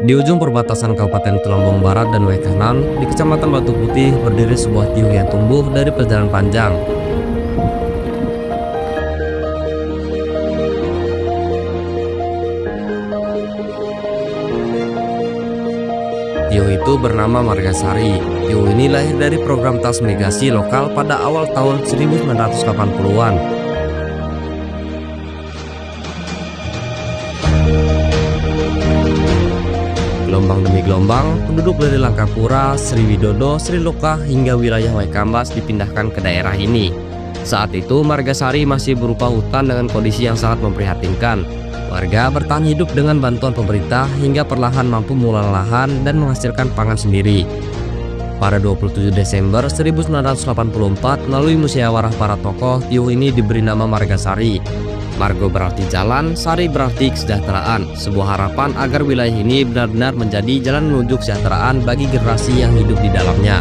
Di ujung perbatasan Kabupaten Tulungagung Barat dan Waikanan, di Kecamatan Batu Putih, berdiri sebuah tiuh yang tumbuh dari perjalanan panjang. Tiuh itu bernama Margasari. Tiuh ini lahir dari program transmigrasi lokal pada awal tahun 1980-an. Gelombang demi gelombang, penduduk dari Langkapura, Sriwidodo, Sriloka hingga wilayah Waikambas dipindahkan ke daerah ini. Saat itu Margasari masih berupa hutan dengan kondisi yang sangat memprihatinkan. Warga bertahan hidup dengan bantuan pemerintah hingga perlahan mampu mengelola lahan dan menghasilkan pangan sendiri. Pada 27 Desember 1984, melalui musyawarah para tokoh, tiuh ini diberi nama Margasari. Margo berarti jalan, Sari berarti kesejahteraan, sebuah harapan agar wilayah ini benar-benar menjadi jalan menuju kesejahteraan bagi generasi yang hidup di dalamnya.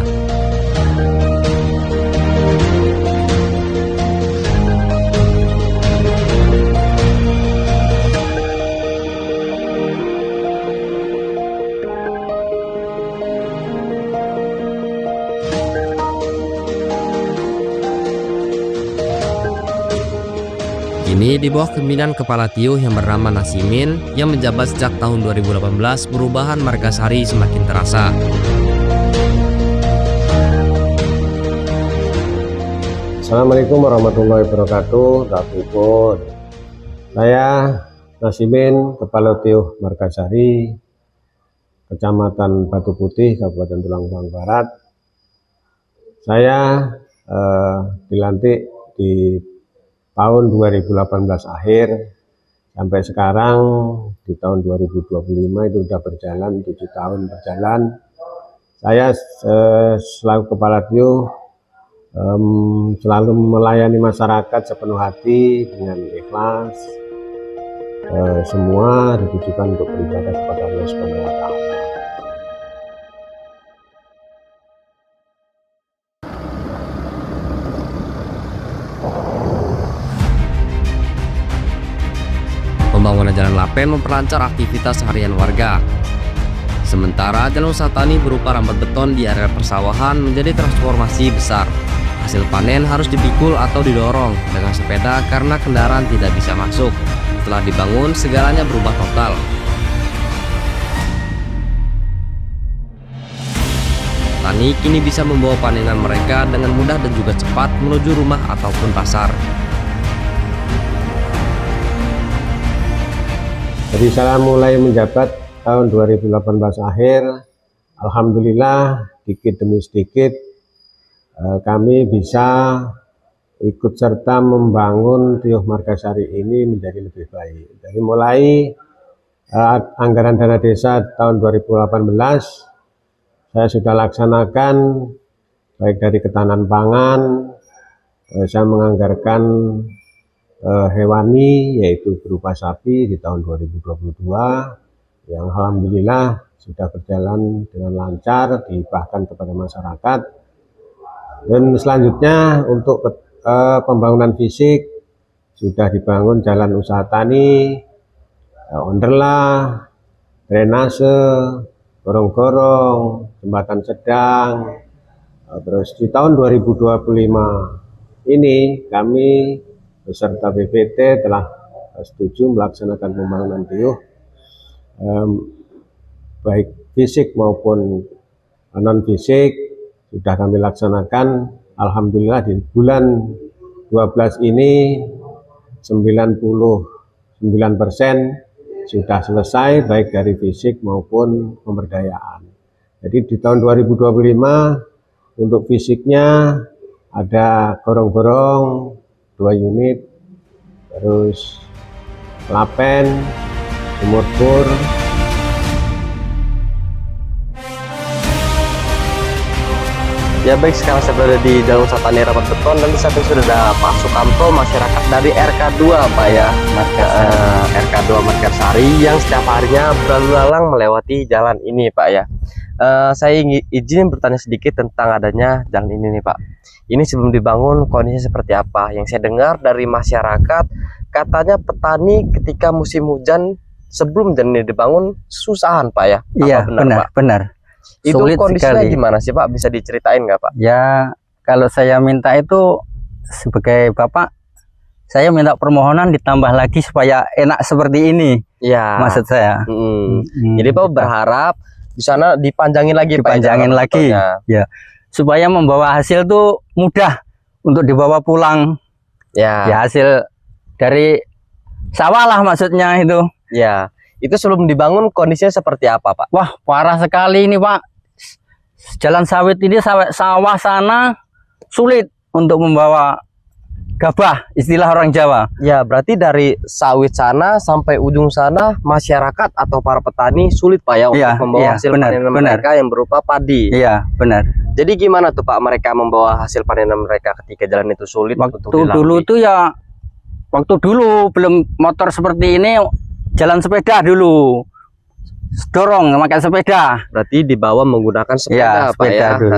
Kini di bawah kepemimpinan Kepala Tiuh yang bernama Nasimin yang menjabat sejak tahun 2018, perubahan Margasari semakin terasa. Assalamualaikum warahmatullahi wabarakatuh. Datukun. Saya Nasimin, Kepala Tiuh Margasari, Kecamatan Batu Putih, Kabupaten Tulungagung Barat. Saya dilantik di tahun 2018 akhir sampai sekarang di tahun 2025 itu sudah berjalan 7 tahun berjalan. Saya selaku Kepala Tiuh selalu melayani masyarakat sepenuh hati dengan ikhlas. Semua ditujukan untuk beribadah kepada Allah Subhanahu wa Ta'ala. Pembangunan jalan lapen memperlancar aktivitas harian warga. Sementara jalan usaha tani berupa rambat beton di area persawahan menjadi transformasi besar. Hasil panen harus dipikul atau didorong dengan sepeda karena kendaraan tidak bisa masuk. Setelah dibangun, segalanya berubah total. Tani kini bisa membawa panenan mereka dengan mudah dan juga cepat menuju rumah ataupun pasar. Jadi saya mulai menjabat tahun 2018 akhir, alhamdulillah sedikit demi sedikit kami bisa ikut serta membangun Tiuh Margasari ini menjadi lebih baik. Dari mulai anggaran dana desa tahun 2018 saya sudah laksanakan baik dari ketahanan pangan, saya menganggarkan hewani yaitu berupa sapi di tahun 2022 yang alhamdulillah sudah berjalan dengan lancar dihibahkan kepada masyarakat. Dan selanjutnya untuk pembangunan fisik sudah dibangun jalan usaha tani, onderlah, drainase, gorong-gorong, jembatan sedang. Terus di tahun 2025 ini kami beserta BPT telah setuju melaksanakan pembangunan tiuh baik fisik maupun non fisik sudah kami laksanakan. Alhamdulillah di bulan 12 ini 99% sudah selesai baik dari fisik maupun pemberdayaan. Jadi di tahun 2025 untuk fisiknya ada gorong-gorong 2 unit, terus lapen, sumur bor. Ya baik, sekarang saya berada di Jalan Usaha Tani Rambat Beton dan di samping sudah ada Pak Sukamto, masyarakat dari RK2 Pak ya, RK2 Margasari yang setiap harinya berlalu lalang melewati jalan ini Pak ya. Saya izin bertanya sedikit tentang adanya jalan ini nih Pak. Ini sebelum dibangun kondisinya seperti apa? Yang saya dengar dari masyarakat katanya petani ketika musim hujan sebelum jalan ini dibangun susahan Pak ya? Apa Iya, benar, Pak? benar. Itu Sulit kondisinya sekali. gimana sih Pak? Bisa diceritain nggak Pak? Ya, kalau saya minta itu sebagai bapak, saya minta permohonan ditambah lagi supaya enak seperti ini, Iya. maksud saya. Jadi Pak berharap di sana dipanjangin lagi Pak, ya, Dipanjangin jalan lagi, betulnya. supaya membawa hasil tuh mudah untuk dibawa pulang. Ya. Ya, hasil dari sawah lah maksudnya itu. Ya. Itu sebelum dibangun kondisinya seperti apa Pak? Wah, parah sekali ini Pak. Jalan sawit ini, sawah sana sulit untuk membawa gabah, istilah orang Jawa. Ya, berarti dari sawit sana sampai ujung sana masyarakat atau para petani sulit Pak ya untuk Iya, membawa iya, hasil benar, panen benar. mereka yang berupa padi. Iya, benar. Jadi gimana tuh Pak mereka membawa hasil panen mereka ketika jalan itu sulit untuk Waktu dulu dilalui? tuh ya, waktu dulu belum motor seperti ini, jalan sepeda dulu. Dorong pakai sepeda. Berarti dibawa menggunakan sepeda Iya, Pak sepeda ya. dulu.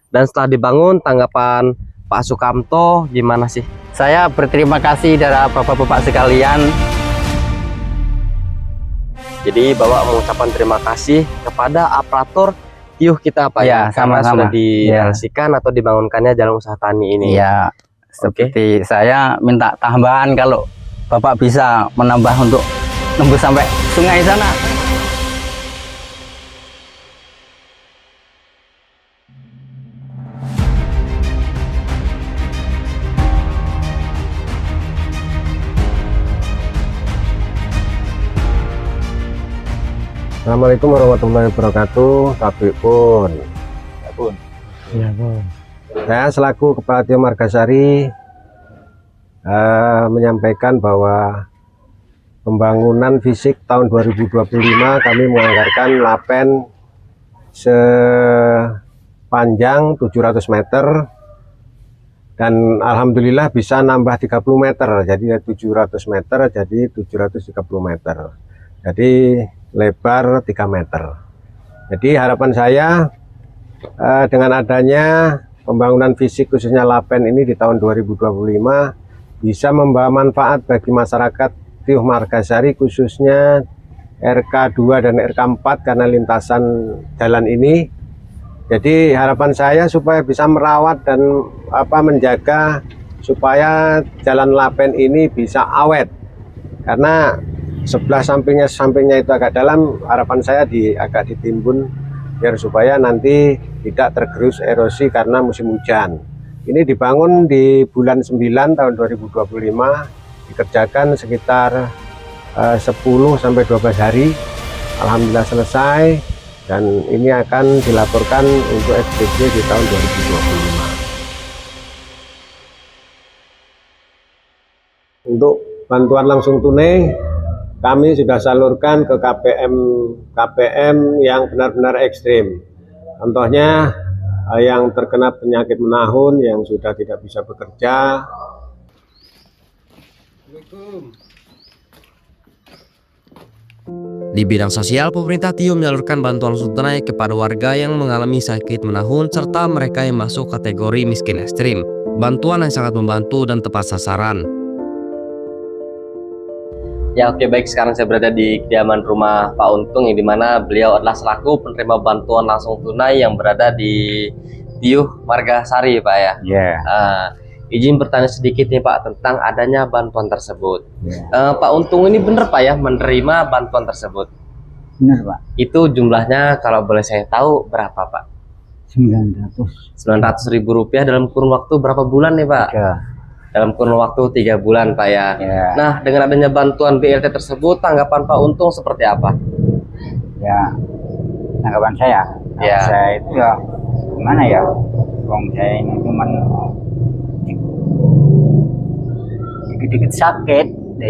Dan setelah dibangun tanggapan Pak Sukamto gimana sih? Saya berterima kasih dari bapak-bapak sekalian. Jadi Bapak mengucapkan terima kasih kepada aparatur tiuh kita Pak Ya, karena sama-sama. sudah direalisasikan atau dibangunkannya jalan usaha tani ini. Iya, seperti saya minta tambahan kalau bapak bisa menambah untuk nembus sampai sungai sana. Assalamualaikum warahmatullahi wabarakatuh. Tabik pun. Iya, Bun. Saya selaku Kepala Tio Margasari menyampaikan bahwa pembangunan fisik tahun 2025 kami menganggarkan lapen sepanjang 700 meter dan alhamdulillah bisa nambah 30 meter, jadi 700 meter jadi 730 meter, jadi lebar 3 meter. Jadi harapan saya dengan adanya pembangunan fisik khususnya lapen ini di tahun 2025 bisa membawa manfaat bagi masyarakat Tio Margasari khususnya RK2 dan RK4 karena lintasan jalan ini. Jadi harapan saya supaya bisa merawat dan menjaga supaya jalan lapen ini bisa awet. Karena sebelah sampingnya itu agak dalam, harapan saya agak ditimbun biar supaya nanti tidak tergerus erosi karena musim hujan. Ini dibangun di bulan 9 tahun 2025, dikerjakan sekitar 10 sampai 12 hari. Alhamdulillah selesai dan ini akan dilaporkan untuk SPG di tahun 2025. Untuk bantuan langsung tunai kami sudah salurkan ke KPM yang benar-benar ekstrim. Contohnya yang terkena penyakit menahun yang sudah tidak bisa bekerja. Di bidang sosial, pemerintah Tio menyalurkan bantuan langsung tunai kepada warga yang mengalami sakit menahun serta mereka yang masuk kategori miskin ekstrim. Bantuan yang sangat membantu dan tepat sasaran. Ya oke, baik, sekarang saya berada di kediaman rumah Pak Untung yang dimana beliau adalah selaku penerima bantuan langsung tunai yang berada di Tio Margasari Pak ya. Iya. Izin bertanya sedikit nih Pak tentang adanya bantuan tersebut. Iya. Pak Untung ini benar Pak ya menerima bantuan tersebut? Benar, Pak. Itu jumlahnya kalau boleh saya tahu berapa Pak? 900.000 rupiah dalam kurun waktu berapa bulan nih Pak? Dalam kurun waktu 3 bulan Pak ya. Nah, dengan adanya bantuan BLT tersebut, tanggapan Pak Untung seperti apa? Ya, tanggapan saya. Ya. Saya itu ya gimana ya? Wong saya ini cuman dikit-dikit sakit,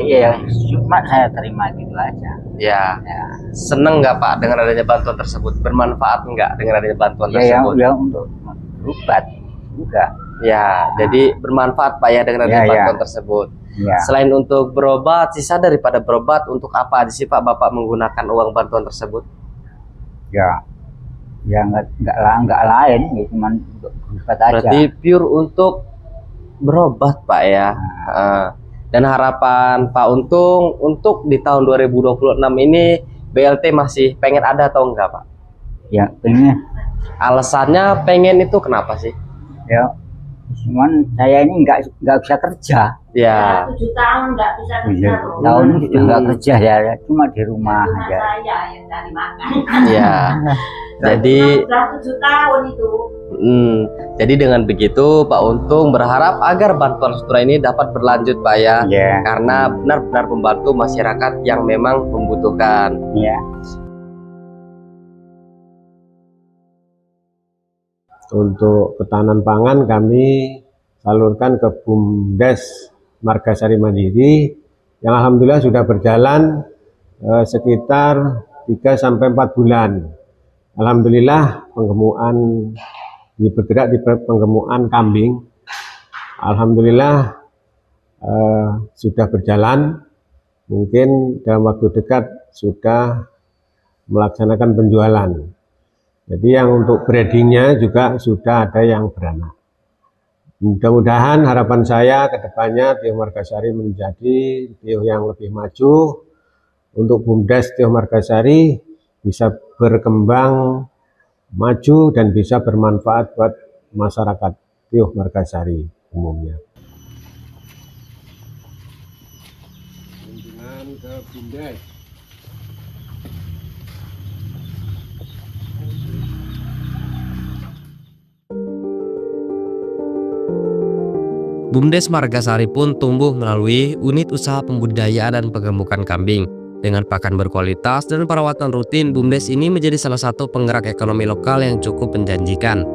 ya cuma saya terima gitu aja. Ya. Ya, Seneng nggak Pak dengan adanya bantuan tersebut? Bermanfaat nggak dengan adanya bantuan ya, tersebut? ya untuk berobat juga. Ya, jadi bermanfaat Pak ya dengan adanya Ya, ya. bantuan tersebut. Ya, Selain untuk berobat, sisa daripada berobat untuk apa aja sih Pak Bapak menggunakan uang bantuan tersebut? ya, ya nggak lain, ya cuman untuk berobat aja. Berarti pure untuk berobat Pak ya. Dan harapan Pak Untung untuk di tahun 2026 ini BLT masih pengen ada atau enggak, Pak? Ya pengen. Alasannya pengen itu kenapa sih? Ya cuman saya ini nggak bisa kerja. Ya, 7 tahun nggak bisa kerja loh. Tahun ini sudah nggak kerja ya, cuma di rumah Rumah aja. saya yang cari makan. ya. Jadi Sudah 7 tahun itu. Jadi dengan begitu Pak Untung berharap agar bantuan sutra ini dapat berlanjut, Pak ya. Ya, Karena benar-benar membantu masyarakat yang memang membutuhkan. ya. Untuk ketahanan pangan kami salurkan ke BUMDes Margasari Mandiri yang alhamdulillah sudah berjalan sekitar 3-4 bulan. Alhamdulillah penggemukan bergerak di penggemukan kambing. Alhamdulillah sudah berjalan. Mungkin dalam waktu dekat sudah melaksanakan penjualan. Jadi yang untuk breedingnya juga sudah ada yang beranak. Mudah-mudahan harapan saya ke depannya Tio Margasari menjadi Tio yang lebih maju. Untuk BUMDes Tio Margasari bisa berkembang maju dan bisa bermanfaat buat masyarakat Tio Margasari umumnya. Kunjungan ke BUMDes. BUMDes Margasari pun tumbuh melalui unit usaha pembudidayaan dan penggemukan kambing. Dengan pakan berkualitas dan perawatan rutin, BUMDes ini menjadi salah satu penggerak ekonomi lokal yang cukup menjanjikan.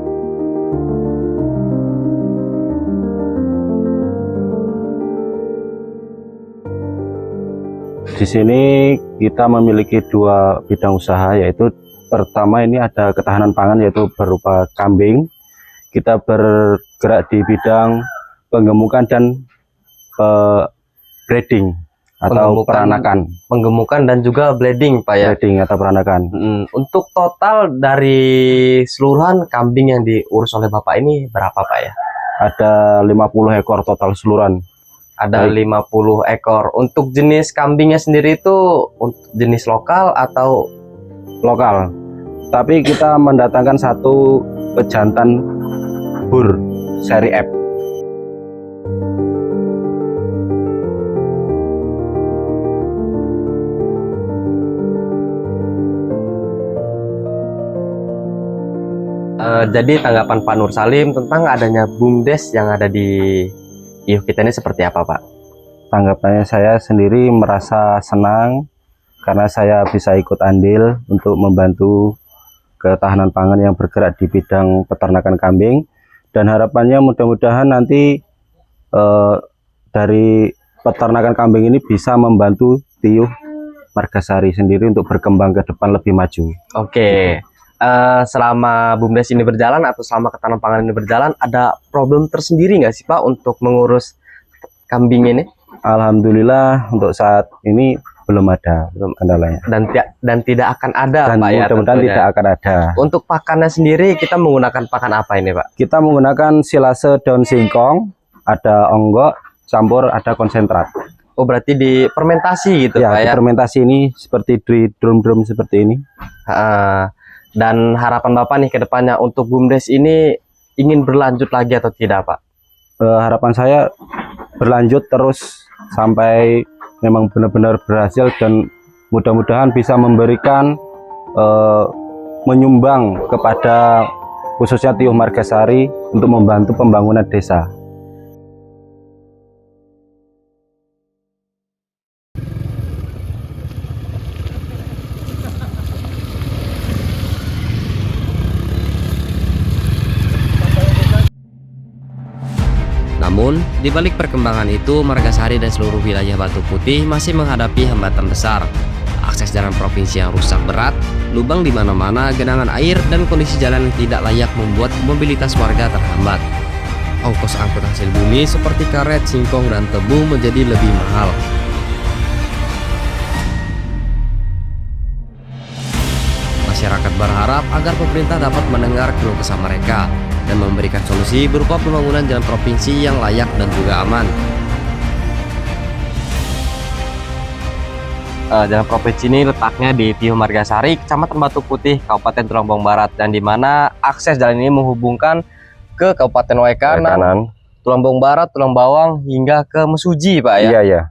Di sini kita memiliki 2 bidang usaha, yaitu pertama ini ada ketahanan pangan yaitu berupa kambing. Kita bergerak di bidang penggemukan dan breeding atau peranakan. Penggemukan dan juga breeding, Pak ya. Breeding atau peranakan. Untuk total dari seluruhan kambing yang diurus oleh Bapak ini berapa, Pak ya? Ada 50 ekor total seluruhan. Ada 50 ekor. Untuk jenis kambingnya sendiri itu untuk jenis lokal atau Lokal. Tapi kita mendatangkan 1 pejantan bur seri F. Jadi tanggapan Pak Nur Salim tentang adanya BUMDes yang ada di Tio kita ini seperti apa, Pak? Tanggapannya saya sendiri merasa senang karena saya bisa ikut andil untuk membantu ketahanan pangan yang bergerak di bidang peternakan kambing, dan harapannya mudah-mudahan nanti dari peternakan kambing ini bisa membantu Tio Margasari sendiri untuk berkembang ke depan lebih maju. Oke. Selama BUMDes ini berjalan atau selama ketahanan pangan ini berjalan, ada problem tersendiri nggak sih, Pak, untuk mengurus kambing ini? Alhamdulillah untuk saat ini belum ada kendalanya. Dan tidak akan ada, Dan Pak ya. mudah-mudahan tentunya. tidak akan ada. Untuk pakannya sendiri kita menggunakan pakan apa ini, Pak? Kita menggunakan silase daun singkong, ada onggok, campur ada konsentrat. Oh, berarti di fermentasi gitu, Ya, Pak di ya. fermentasi ini seperti di drum-drum seperti ini. Dan harapan Bapak nih ke depannya untuk BUMDes ini ingin berlanjut lagi atau tidak, Pak? Harapan saya berlanjut terus sampai memang benar-benar berhasil, dan mudah-mudahan bisa memberikan menyumbang kepada khususnya Tio Margasari untuk membantu pembangunan desa. Namun, di balik perkembangan itu, Margasari dan seluruh wilayah Batu Putih masih menghadapi hambatan besar. Akses jalan provinsi yang rusak berat, lubang di mana-mana, genangan air, dan kondisi jalan yang tidak layak membuat mobilitas warga terhambat. Ongkos angkut hasil bumi seperti karet, singkong, dan tebu menjadi lebih mahal. Masyarakat berharap agar pemerintah dapat mendengar keluh kesah mereka dan memberikan solusi berupa pembangunan jalan provinsi yang layak dan juga aman. Jalan provinsi ini letaknya di Tio Margasari, Kecamatan Batu Putih, Kabupaten Tulang Bawang Barat, dan di mana akses jalan ini menghubungkan ke Kabupaten Waikanan, Tulang Bawang Barat, Tulang Bawang hingga ke Mesuji, Pak ya. Iya, iya.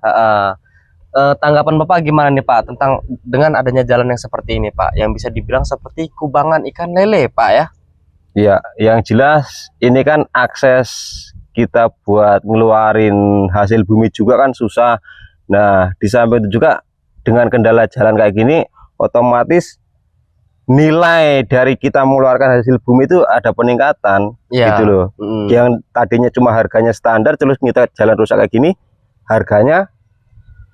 Tanggapan Bapak gimana nih Pak tentang dengan adanya jalan yang seperti ini Pak, yang bisa dibilang seperti kubangan ikan lele Pak ya? Iya, yang jelas ini kan akses kita buat ngeluarin hasil bumi juga kan susah. Nah, di samping itu juga dengan kendala jalan kayak gini, otomatis nilai dari kita mengeluarkan hasil bumi itu ada peningkatan, gitu loh. Yang tadinya cuma harganya standar, terus kita jalan rusak kayak gini, harganya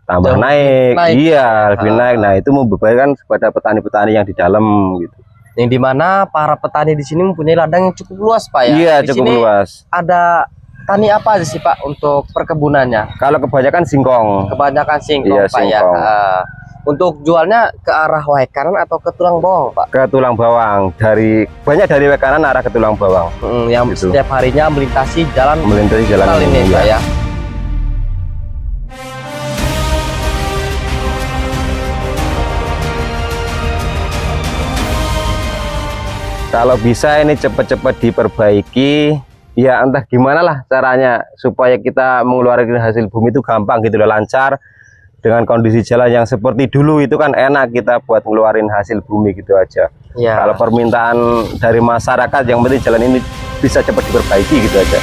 tambah naik. Iya, lebih naik. Nah, itu membebankan kepada petani-petani yang di dalam, gitu. Yang dimana para petani di sini mempunyai ladang yang cukup luas Pak ya? Iya, di cukup sini luas. ada tani apa aja sih Pak untuk perkebunannya? Kalau kebanyakan singkong. Kebanyakan singkong Iya, Pak ya. singkong. Untuk jualnya ke arah Waikanan atau ke Tulang Bawang Pak? Ke Tulang Bawang, banyak dari Waikanan arah ke Tulang Bawang. Yang Gitu. setiap harinya melintasi jalan Melintasi jalan ini Pak ya. Kalau bisa ini cepat-cepat diperbaiki, ya entah gimana lah caranya supaya kita mengeluarkan hasil bumi itu gampang gitu loh, lancar. Dengan kondisi jalan yang seperti dulu itu kan enak kita buat ngeluarin hasil bumi gitu aja. Ya. Kalau permintaan dari masyarakat yang penting jalan ini bisa cepat diperbaiki gitu aja.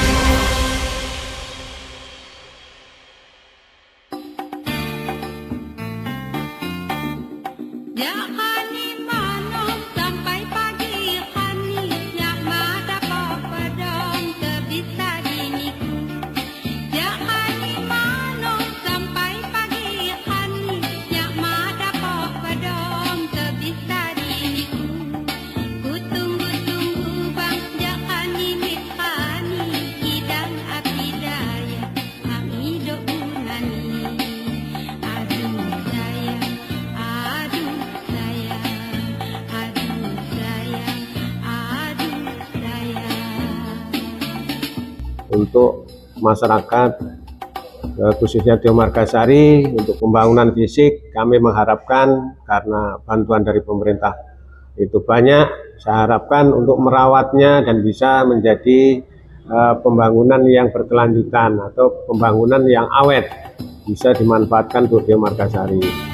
Untuk masyarakat khususnya Tio Margasari, untuk pembangunan fisik kami mengharapkan karena bantuan dari pemerintah itu banyak, saya harapkan untuk merawatnya dan bisa menjadi pembangunan yang berkelanjutan atau pembangunan yang awet, bisa dimanfaatkan untuk Tio Margasari.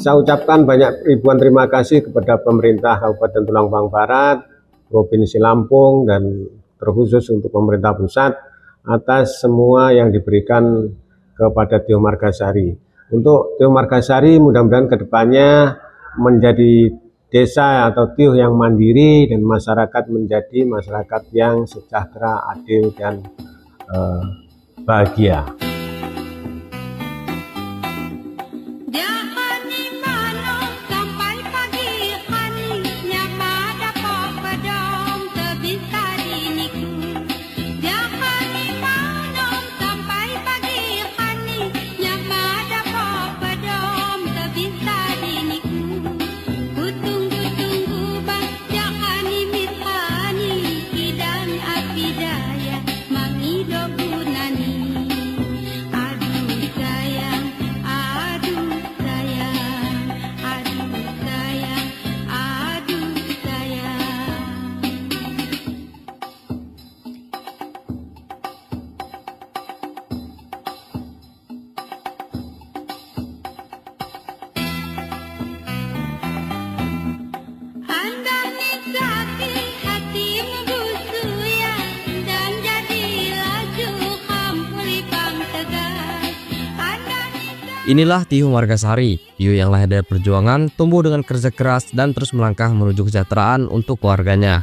Saya ucapkan banyak ribuan terima kasih kepada pemerintah Kabupaten Tulang Bawang Barat, Provinsi Lampung, dan terkhusus untuk pemerintah pusat atas semua yang diberikan kepada Tio Margasari. Untuk Tio Margasari mudah-mudahan kedepannya menjadi desa atau Tio yang mandiri dan masyarakat menjadi masyarakat yang sejahtera, adil, dan bahagia. Inilah Tio Margasari, Tio yang lahir dari perjuangan, tumbuh dengan kerja keras dan terus melangkah menuju kesejahteraan untuk keluarganya.